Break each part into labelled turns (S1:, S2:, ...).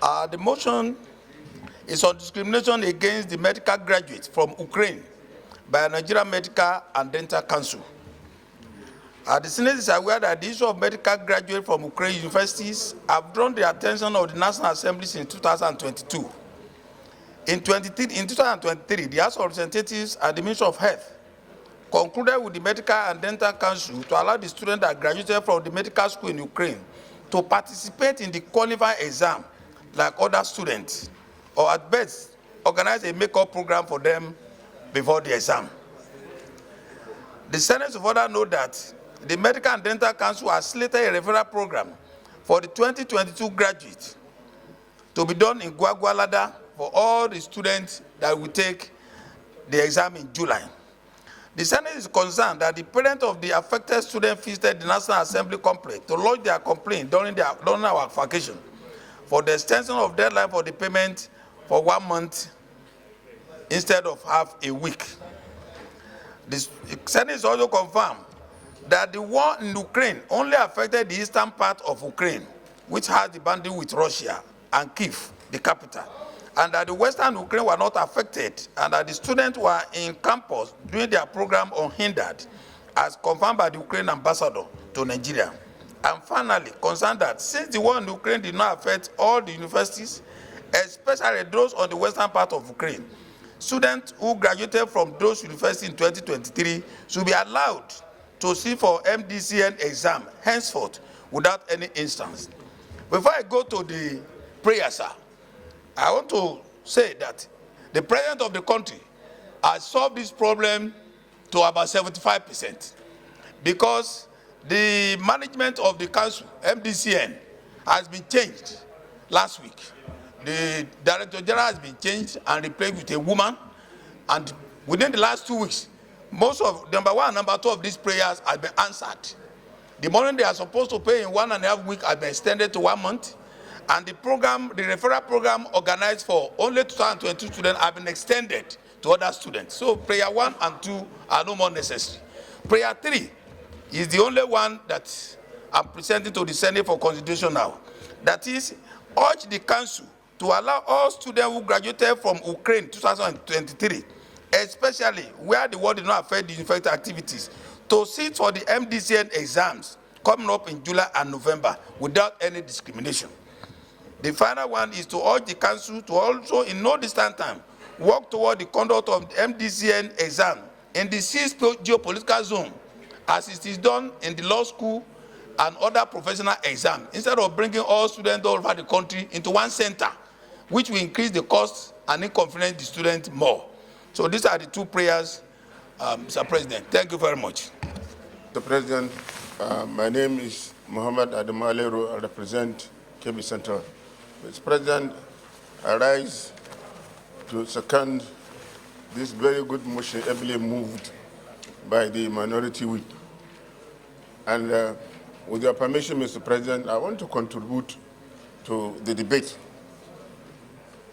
S1: The motion is on discrimination against the medical graduates from Ukraine by Nigerian Medical and Dental Council. The Senate is aware that the issue of medical graduates from Ukraine universities have drawn the attention of the National Assembly since 2022. In 2023, the House of Representatives and the Ministry of Health concluded with the Medical and Dental Council to allow the students that graduated from the medical school in Ukraine to participate in the qualifying exam like other students, or at best, organize a make-up program for them before the exam. The Senate further note that the Medical and Dental Council has slated a referral program for the 2022 graduates to be done in Gwagwalada for all the students that will take the exam in July. The Senate is concerned that the parents of the affected students visited the National Assembly complex to lodge their complaint during our vacation for the extension of deadline for the payment for 1 month instead of half a week. The Senate is also confirmed that the war in Ukraine only affected the eastern part of Ukraine, which has the boundary with Russia and Kyiv, the capital, and that the western Ukraine were not affected, and that the students were in campus doing their program unhindered, as confirmed by the Ukraine ambassador to Nigeria. And finally, concerned that since the war in Ukraine did not affect all the universities, especially those on the western part of Ukraine, students who graduated from those universities in 2023 should be allowed to sit for MDCN exam henceforth without any instance. Before I go to the prayer, sir, I want to say that the president of the country has solved this problem to about 75%, because the management of the council, MDCN, has been changed last week. The director general has been changed and replaced with a woman, and within the last 2 weeks, most of number 1 and number 2 of these prayers have been answered. The money they are supposed to pay in 1.5 weeks has been extended to 1 month, and the program, the referral program organized for only 2022 students, have been extended to other students. So prayer 1 and 2 are no more necessary. Prayer 3 is the only one that I'm presenting to the Senate for consideration now. That is, urge the council to allow all students who graduated from Ukraine 2023, especially where the war did not affect the university activities, to sit for the MDCN exams coming up in July and November without any discrimination. The final one is to urge the council to also, in no distant time, work toward the conduct of the MDCN exam in the 6th geopolitical zone, as it is done in the law school and other professional exams, instead of bringing all students all over the country into one center, which will increase the cost and inconvenience the students more. So these are the 2 prayers, Mr. President. Thank you very much.
S2: Mr. President, my name is Muhammad Adamalero. I represent Kebbi Central. Mr. President, I rise to second this very good motion ably moved by the minority whip. And with your permission, Mr. President, I want to contribute to the debate.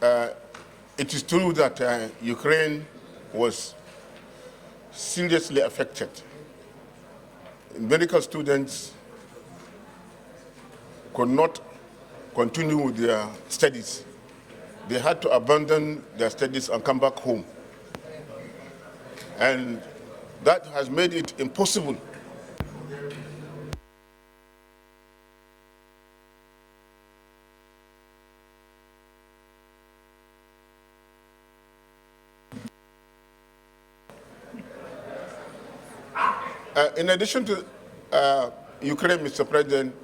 S2: It is true that Ukraine was seriously affected. Medical students could not continue with their studies. They had to abandon their studies and come back home. And that has made it impossible in addition to Ukraine, Mr. President,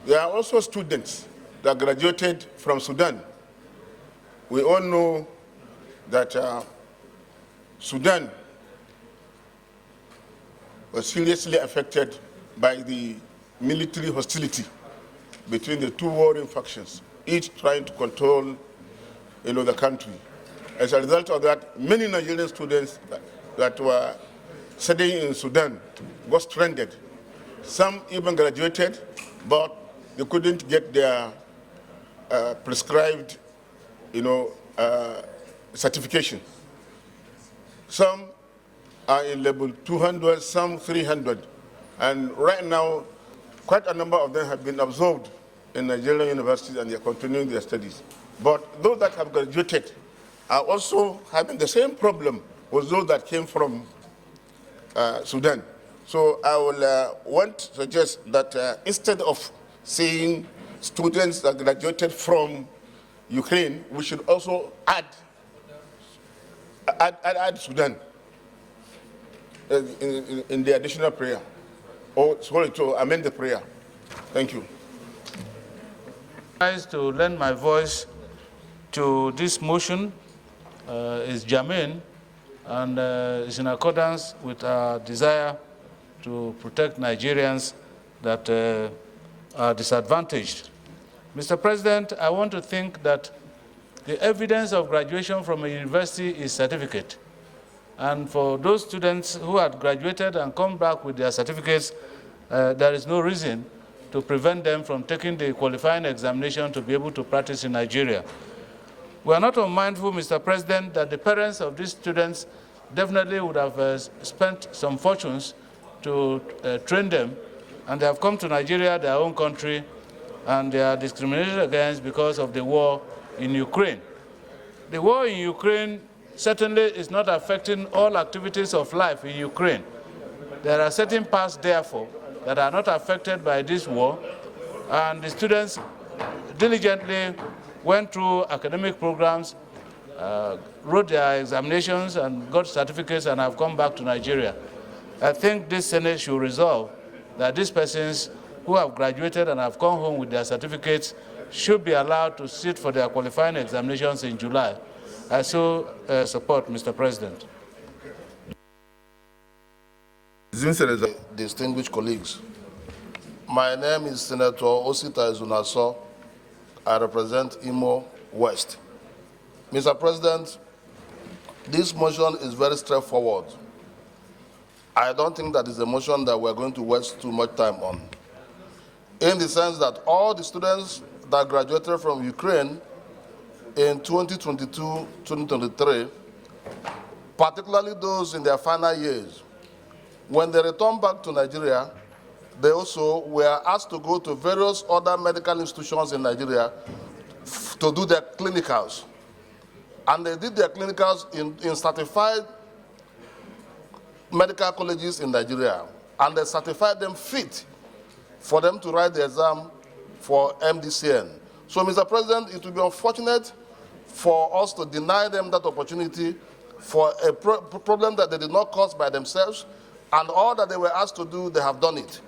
S2: there are also students that graduated from Sudan. We all know that Sudan was seriously affected by the military hostility between the 2 warring factions, each trying to control, the country. As a result of that, many Nigerian students that were studying in Sudan got stranded. Some even graduated, but they couldn't get their prescribed, certification. Some are in level 200, some 300. And right now, quite a number of them have been absorbed in Nigerian universities and they are continuing their studies. But those that have graduated are also having the same problem with those that came from Sudan. So I will want to suggest that instead of saying students that graduated from Ukraine, we should also add Sudan in the additional prayer. Or sorry, to amend the prayer. Thank you.
S3: To lend my voice to this motion is germane and is in accordance with our desire to protect Nigerians that are disadvantaged. Mr. President, I want to think that the evidence of graduation from a university is certificate. And for those students who had graduated and come back with their certificates, there is no reason to prevent them from taking the qualifying examination to be able to practice in Nigeria. We are not unmindful, Mr. President, that the parents of these students definitely would have spent some fortunes to train them, and they have come to Nigeria, their own country, and they are discriminated against because of the war in Ukraine. The war in Ukraine certainly is not affecting all activities of life in Ukraine. There are certain parts, therefore, that are not affected by this war, and the students diligently went through academic programs, wrote their examinations and got certificates and have come back to Nigeria. I think this Senate should resolve that these persons who have graduated and have come home with their certificates should be allowed to sit for their qualifying examinations in July. I so support, Mr. President.
S4: Distinguished colleagues, my name is Senator Osita Ezunaso. I represent Imo West. Mr. President, this motion is very straightforward. I don't think that is a motion that we're going to waste too much time on, in the sense that all the students that graduated from Ukraine in 2022-2023, particularly those in their final years, when they return back to Nigeria, they also were asked to go to various other medical institutions in Nigeria to do their clinicals. And they did their clinicals in certified medical colleges in Nigeria. And they certified them fit for them to write the exam for MDCN. So, Mr. President, it would be unfortunate for us to deny them that opportunity for a problem that they did not cause by themselves, and all that they were asked to do, they have done it.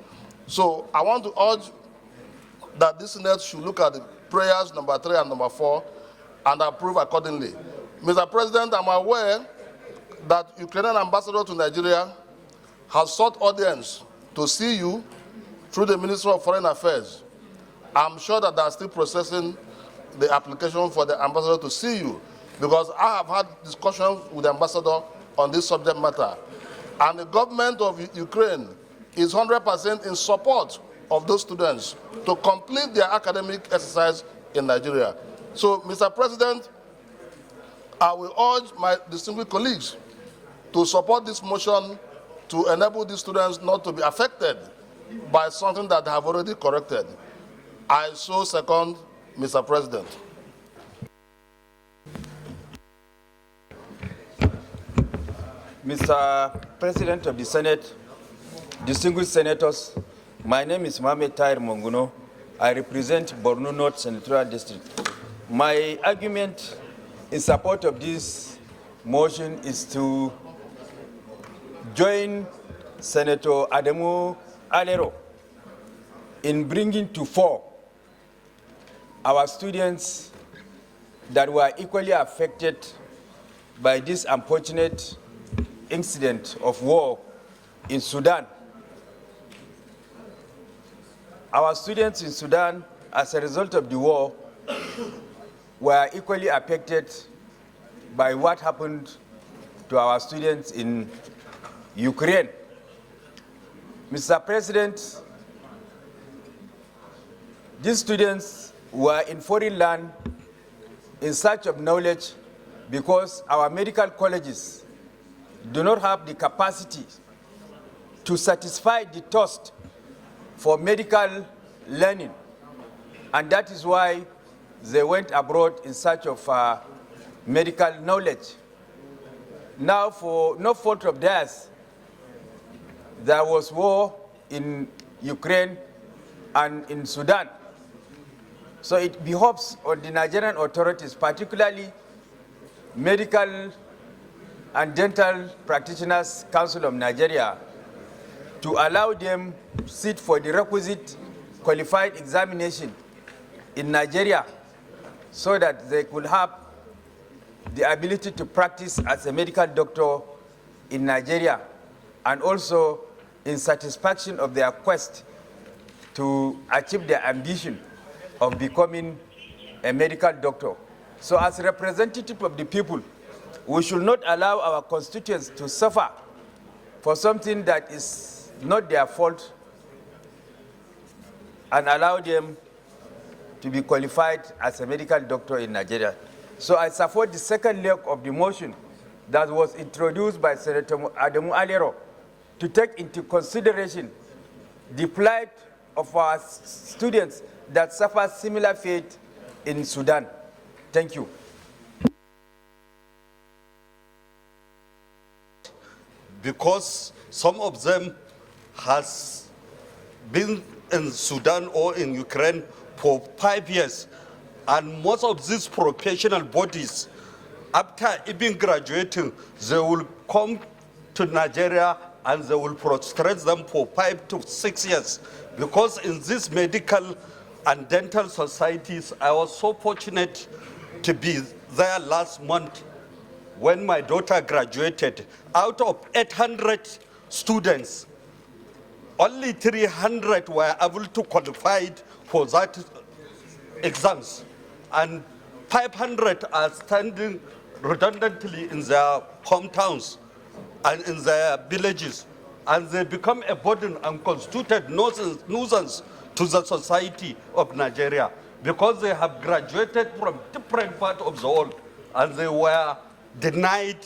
S4: So I want to urge that this Senate should look at the prayers number 3 and number 4 and approve accordingly. Mr. President, I'm aware that Ukrainian ambassador to Nigeria has sought audience to see you through the Ministry of Foreign Affairs. I'm sure that they are still processing the application for the ambassador to see you, because I have had discussions with the ambassador on this subject matter. And the government of Ukraine is 100% in support of those students to complete their academic exercise in Nigeria. So, Mr. President, I will urge my distinguished colleagues to support this motion to enable these students not to be affected by something that they have already corrected. I so second, Mr. President.
S5: Mr. President of the Senate, distinguished senators, my name is Mohamed Tahir Monguno. I represent Borno North Senatorial District. My argument in support of this motion is to join Senator Adamu Alero in bringing to fore our students that were equally affected by this unfortunate incident of war in Sudan. Our students in Sudan, as a result of the war, were equally affected by what happened to our students in Ukraine. Mr. President, these students were in foreign land in search of knowledge because our medical colleges do not have the capacity to satisfy the thirst for medical learning. And that is why they went abroad in search of medical knowledge. Now, for no fault of theirs, there was war in Ukraine and in Sudan. So it behoves on the Nigerian authorities, particularly Medical and Dental Practitioners Council of Nigeria, to allow them to sit for the requisite qualified examination in Nigeria so that they could have the ability to practice as a medical doctor in Nigeria, and also in satisfaction of their quest to achieve their ambition of becoming a medical doctor. So as representative of the people, we should not allow our constituents to suffer for something that is not their fault, and allow them to be qualified as a medical doctor in Nigeria. So I support the second leg of the motion that was introduced by Senator Adamu Alero to take into consideration the plight of our students that suffer similar fate in Sudan. Thank you.
S6: Because some of them has been in Sudan or in Ukraine for 5 years, and most of these professional bodies, after even graduating, they will come to Nigeria and they will prostrate them for 5 to 6 years. Because in these medical and dental societies, I was so fortunate to be there last month when my daughter graduated. Out of 800 students, only 300 were able to qualify for that exams, and 500 are standing redundantly in their hometowns and in their villages, and they become a burden and constituted nuisance to the society of Nigeria because they have graduated from different parts of the world and they were denied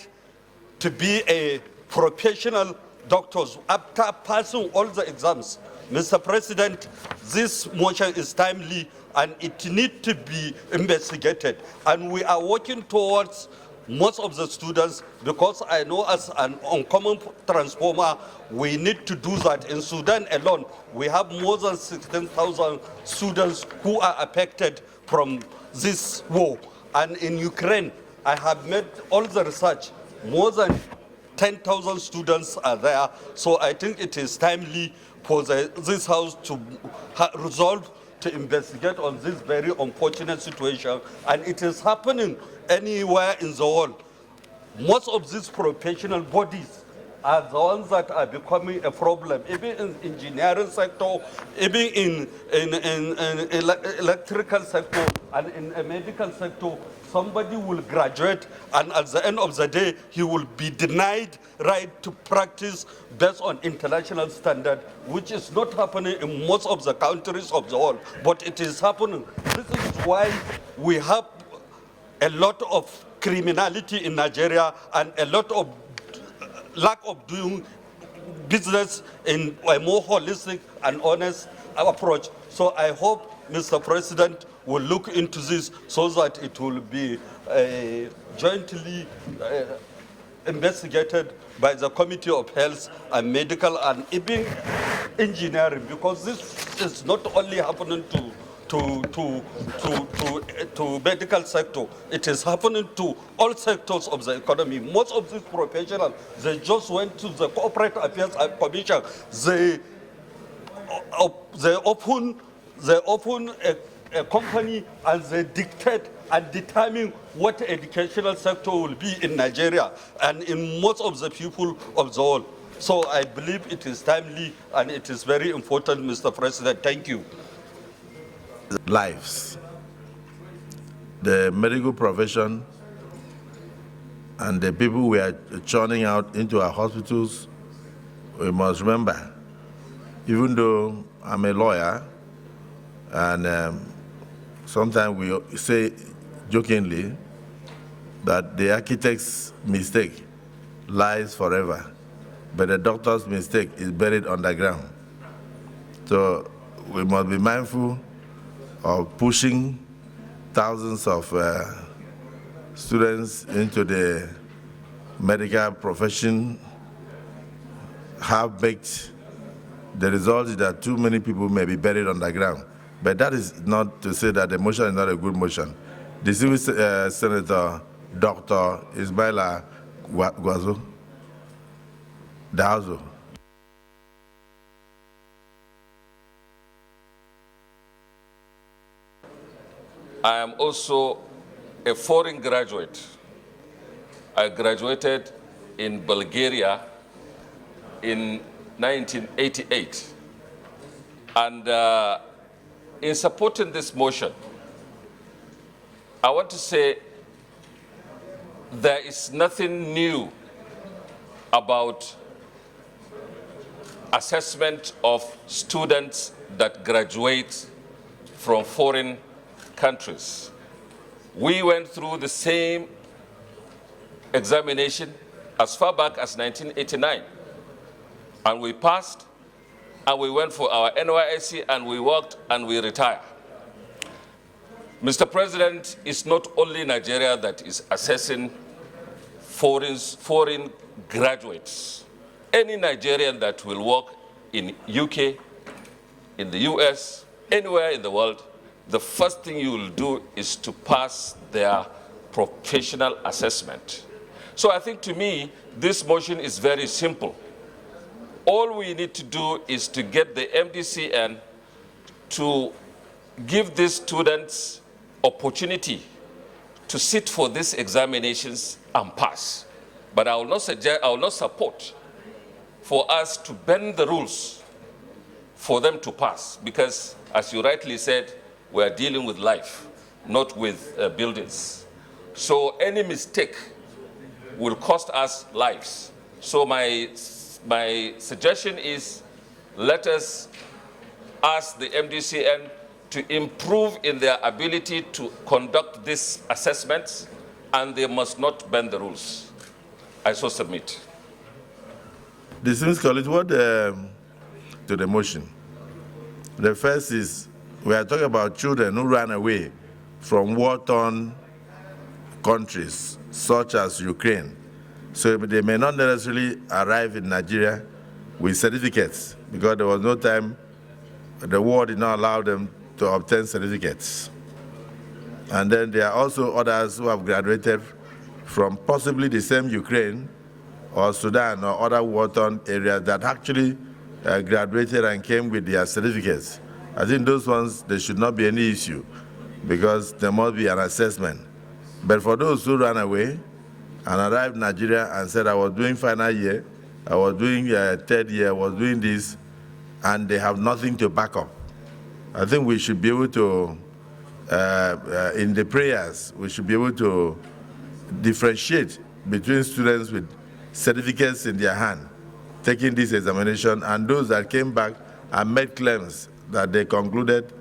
S6: to be a professional doctors after passing all the exams. Mr. President, this motion is timely and it needs to be investigated. And we are working towards most of the students, because I know as an uncommon transformer, we need to do that. In Sudan alone, we have more than 16,000 students who are affected from this war. And in Ukraine, I have made all the research, more than 10,000 students are there. So I think it is timely for this House to resolve to investigate on this very unfortunate situation. And it is happening anywhere in the world. Most of these professional bodies are the ones that are becoming a problem, even in engineering sector, even in electrical sector, and in a medical sector. Somebody will graduate, and at the end of the day, he will be denied right to practice based on international standard, which is not happening in most of the countries of the world, but it is happening. This is why we have a lot of criminality in Nigeria and a lot of lack of doing business in a more holistic and honest approach. So I hope, Mr. President, will look into this so that it will be jointly investigated by the Committee of Health and Medical and even Engineering, because this is not only happening to medical sector, it is happening to all sectors of the economy. Most of these professionals, they just went to the Corporate Affairs Commission. They open a company and they dictate and determine what the educational sector will be in Nigeria and in most of the people of the world. So I believe it is timely and it is very important, Mr. President. Thank you.
S7: Lives. The medical profession and the people we are churning out into our hospitals, we must remember, even though I'm a lawyer, and sometimes we say jokingly that the architect's mistake lies forever, but the doctor's mistake is buried underground. So we must be mindful of pushing thousands of students into the medical profession half-baked. The result is that too many people may be buried underground. But that is not to say that the motion is not a good motion. Distinguished Senator Dr. Ismaila Dazo.
S8: I am also a foreign graduate. I graduated in Bulgaria in 1988. And in supporting this motion, I want to say there is nothing new about assessment of students that graduate from foreign countries. We went through the same examination as far back as 1989, and we passed, and we went for our NYSC, and we worked, and we retired. Mr. President, it's not only Nigeria that is assessing foreign graduates. Any Nigerian that will work in UK, in the US, anywhere in the world, the first thing you will do is to pass their professional assessment. So I think, to me, this motion is very simple. All we need to do is to get the MDCN to give these students opportunity to sit for these examinations and pass. But I will not support for us to bend the rules for them to pass, because, as you rightly said, we are dealing with life, not with buildings. So any mistake will cost us lives. So my suggestion is, let us ask the MDCN to improve in their ability to conduct these assessments, and they must not bend the rules. I so submit.
S7: Distinguished colleagues, what to the motion? The first is, we are talking about children who ran away from war-torn countries such as Ukraine. So they may not necessarily arrive in Nigeria with certificates, because there was no time, the war did not allow them to obtain certificates. And then there are also others who have graduated from possibly the same Ukraine or Sudan or other war-torn areas that actually graduated and came with their certificates. I think those ones, there should not be any issue, because there must be an assessment. But for those who ran away and arrived in Nigeria and said, I was doing final year, I was doing third year, I was doing this, and they have nothing to back up, I think we should be able to, in the prayers, we should be able to differentiate between students with certificates in their hand, taking this examination, and those that came back and made claims that they concluded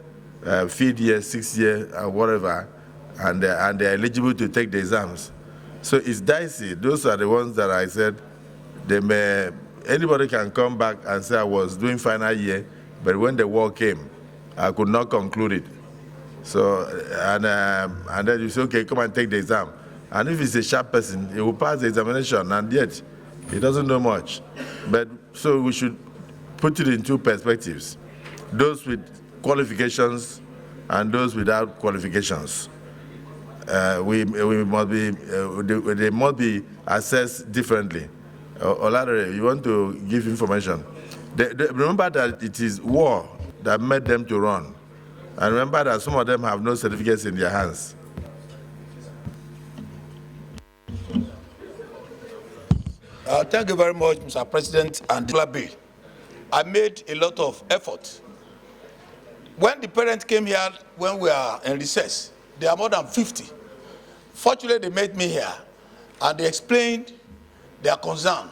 S7: 5th year, 6th year, or whatever, and they're eligible to take the exams. So it's dicey. Those are the ones that I said, anybody can come back and say, I was doing final year, but when the war came, I could not conclude it. So, and then you say, okay, come and take the exam. And if he's a sharp person, he will pass the examination, and yet he doesn't know much. But so we should put it in two perspectives: those with qualifications and those without qualifications. They must be assessed differently. Oladere, you want to give information? Remember that it is war that made them to run. And remember that some of them have no certificates in their hands.
S1: Thank you very much, Mr. President and Bill. I made a lot of effort. When the parents came here, when we are in recess, there are more than 50. Fortunately, they met me here, and they explained their concern,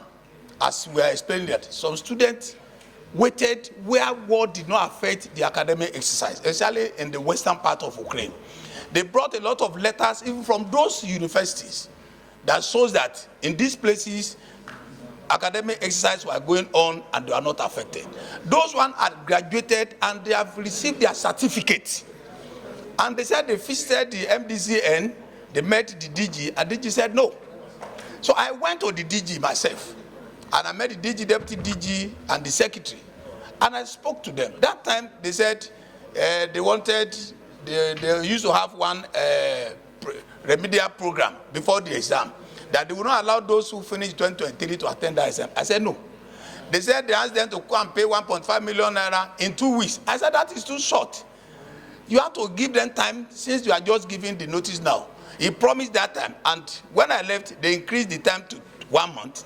S1: as we are explaining that some students waited where war did not affect the academic exercise, especially in the western part of Ukraine. They brought a lot of letters, even from those universities, that shows that in these places, academic exercise were going on and they are not affected. Those ones are graduated and they have received their certificate. And they said they visited the MDCN, they met the DG, and DG said no. So I went to the DG myself, and I met the DG, deputy DG, and the secretary, and I spoke to them. That time they said they wanted, they used to have one remedial program before the exam, that they would not allow those who finished 2023 to attend that exam. I said no. They said they asked them to go and pay 1.5 million naira in 2 weeks. I said that is too short. You have to give them time, since you are just giving the notice now. He promised that time, and when I left, they increased the time to 1 month,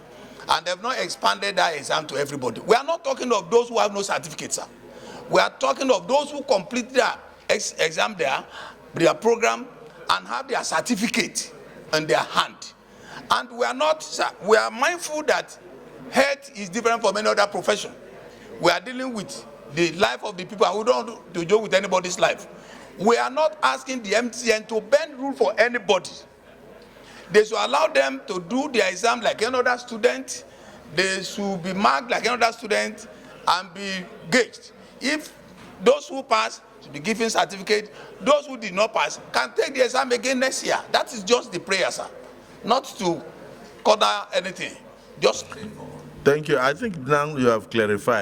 S1: and they've not expanded that exam to everybody. We are not talking of those who have no certificate, sir. We are talking of those who complete their exam there, their program, and have their certificate in their hand. And we are not, sir, we are mindful that health is different from any other profession. We are dealing with the life of the people, and we don't want to joke with anybody's life. We are not asking the MDCN to bend rule for anybody. They should allow them to do their exam like any other student. They should be marked like any other student and be gauged. If those who pass should be given certificate, those who did not pass can take the exam again next year. That is just the prayer, sir. Not to corner anything. Just
S7: Thank you. I think now you have clarified.